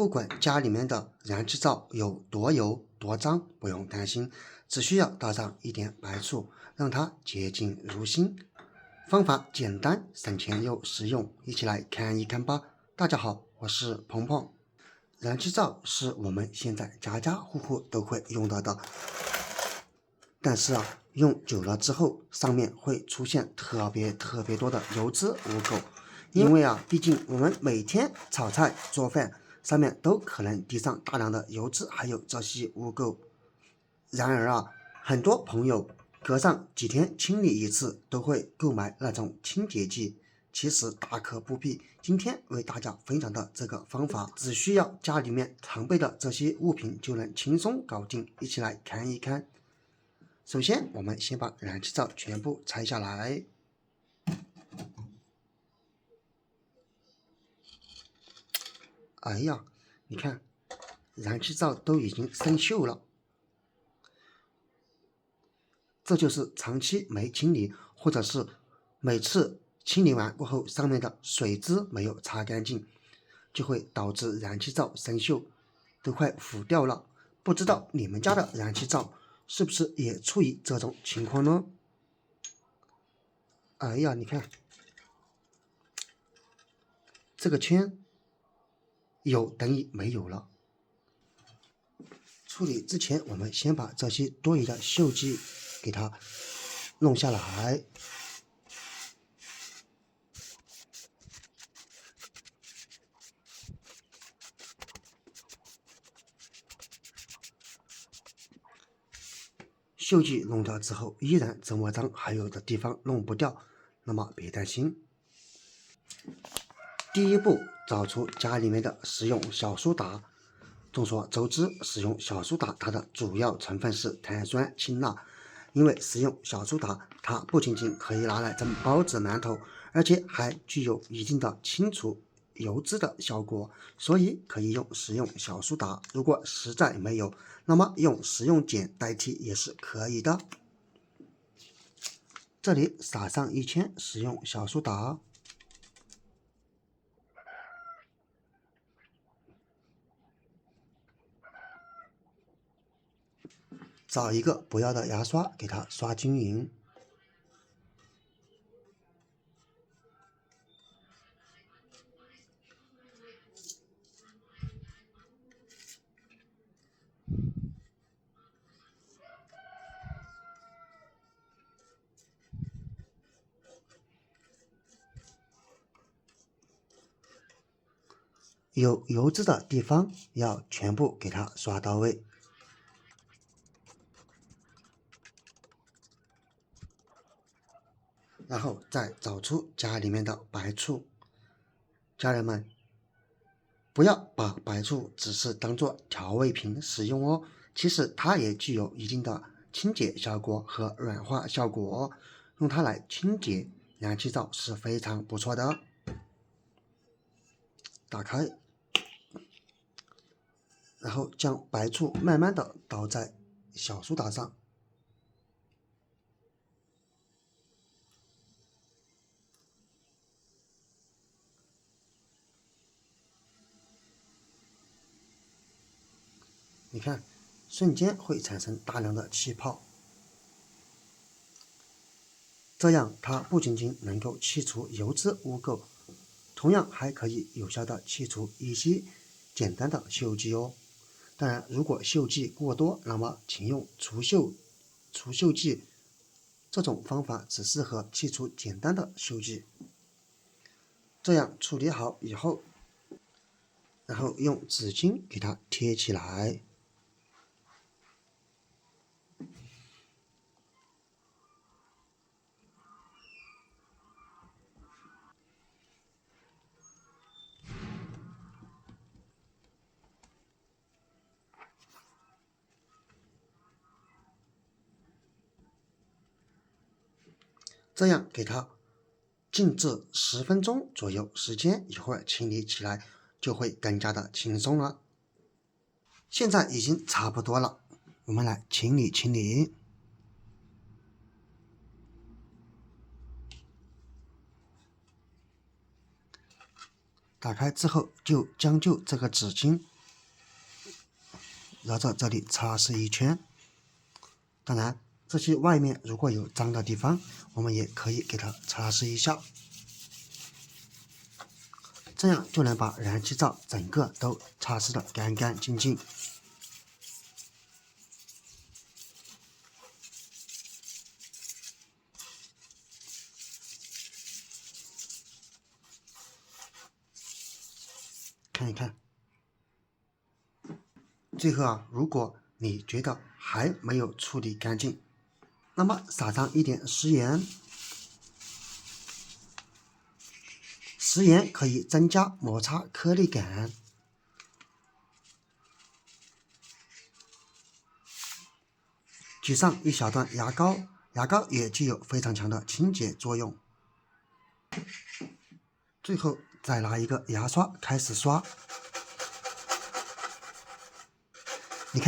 不管家裡面的燃气灶有多油多髒，不用擔心，只需要倒上一点白醋，讓它洁淨如新。方法簡單省錢又实用，一起来看一看吧。大家好，我是鹏鹏。燃气灶是我们现在家家户户都会用到的，但是用久了之后，上面会出现特别多的油脂污垢。因为畢竟我们每天炒菜做飯，上面都可能滴上大量的油脂，还有这些污垢。然而很多朋友隔上几天清理一次，都会购买那种清洁剂，其實大可不必。今天為大家分享的這個方法，只需要家裡面常備的這些物品就能輕鬆搞定，一起來看一看。首先我們先把燃氣灶全部拆下來。哎呀，你看，燃气灶都已經生锈了，這就是長期沒清理，或者是每次清理完過後，上面的水漬沒有擦乾淨，就會導致燃氣灶生鏽，都快腐掉了。不知道你們家的燃氣灶是不是也處於這種情況呢？哎呀，你看，這個圈有等於沒有了。處理之前，我們先把這些多餘的鏽跡給它弄下來。鏽跡弄掉之後，依然這麼髒，還有的地方弄不掉，那麼別擔心。第一步，找出家裡面的食用小蘇打。眾所周知，食用小蘇打它的主要成分是碳酸氫鈉。因為食用小蘇打，它不僅僅可以拿來蒸包子饅頭，而且還具有一定的清除油脂的效果，所以可以用食用小蘇打。如果實在沒有，那麼用食用鹼代替也是可以的。這裡撒上一圈食用小蘇打。找一個不要的牙刷給它刷均勻。有油脂的地方要全部給它刷到位。然後再找出家裡面的白醋。家人們，不要把白醋只是當做調味品使用哦，其實它也具有一定的清潔效果和軟化效果，用它來清潔燃氣灶是非常不錯的。打開，然後將白醋慢慢的倒在小蘇打上。你看，瞬間會產生大量的氣泡，這樣它不僅僅能夠去除油脂污垢，同樣還可以有效的去除一些簡單的鏽跡哦。當然，如果鏽跡過多，那麼請用除鏽劑，這種方法只適合去除簡單的鏽跡。這樣處理好以後，然後用紙巾給它貼起來。這樣給它靜置10分鐘左右時間，一會兒清理起來就會更加的輕鬆了。現在已經差不多了，我們來清理清理。打開之後就將這個紙巾繞着這裡擦拭一圈。當然，這些外面如果有髒的地方，我們也可以給它擦拭一下，這樣就能把燃气灶整個都擦拭得乾乾淨淨。看一看。最後如果你觉得還沒有處理乾淨，那麼撒上一點食鹽。食鹽可以增加摩擦顆粒感。擠上一小段牙膏，牙膏也具有非常強的清潔作用。最後再拿一個牙刷開始刷。你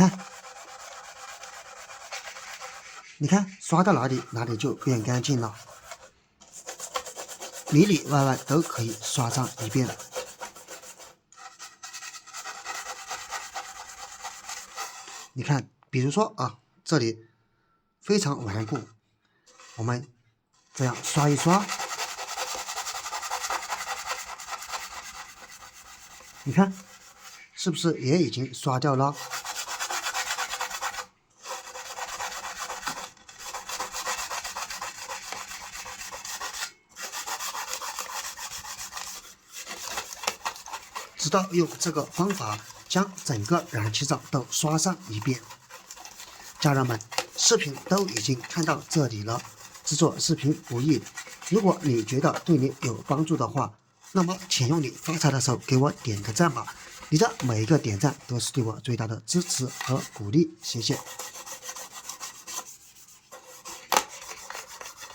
看，刷到哪裡就變乾淨了，裡裡外外都可以刷上一遍。你看，比如說这裡非常顽固，我們這樣刷一刷，你看是不是也已經刷掉了？直到用這個方法將整個燃气灶都刷上一遍。家人們，视頻都已經看到這裡了，制作視頻不易，如果你覺得對你有幫助的話，那麼請用你發財的手給我點個讚吧，你的每一個點讚都是對我最大的支持和鼓勵，謝謝。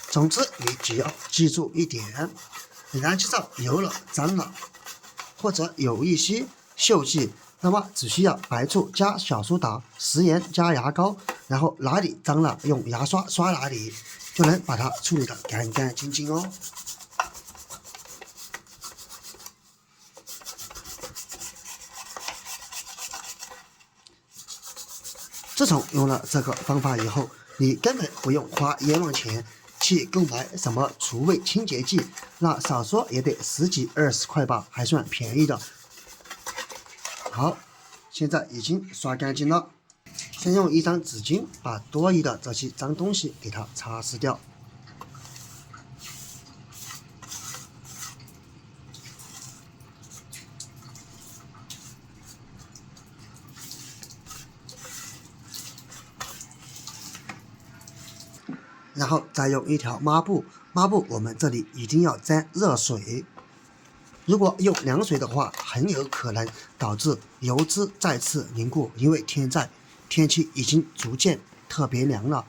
總之你只要記住一點，燃氣灶油了髒了或者有一些锈跡，那麼只需要白醋加小蘇打，食鹽加牙膏，然後哪裡髒了用牙刷刷哪裡，就能把它處理得乾乾淨淨哦。自從用了這個方法以後，你根本不用花冤枉錢去購買什麼除味清潔劑，那少說也得10幾20塊吧，還算便宜的。好，現在已經刷乾淨了，先用一張紙巾把多餘的這些髒東西給它擦拭掉。然後再用一条抹布，我们这里一定要沾热水，如果用凉水的话，很有可能导致油脂再次凝固，因为天气已经逐渐特別涼了，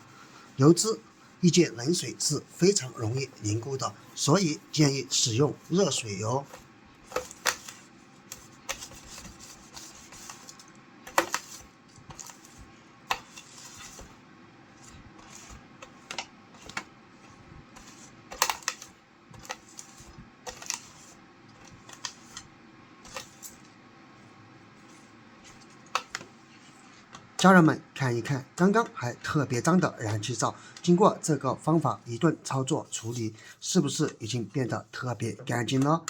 油脂遇見冷水是非常容易凝固的，所以建議使用熱水喲。家人們看一看，剛剛還特別髒的燃氣灶，經過這個方法一頓操作處理，是不是已經變得特別乾淨了？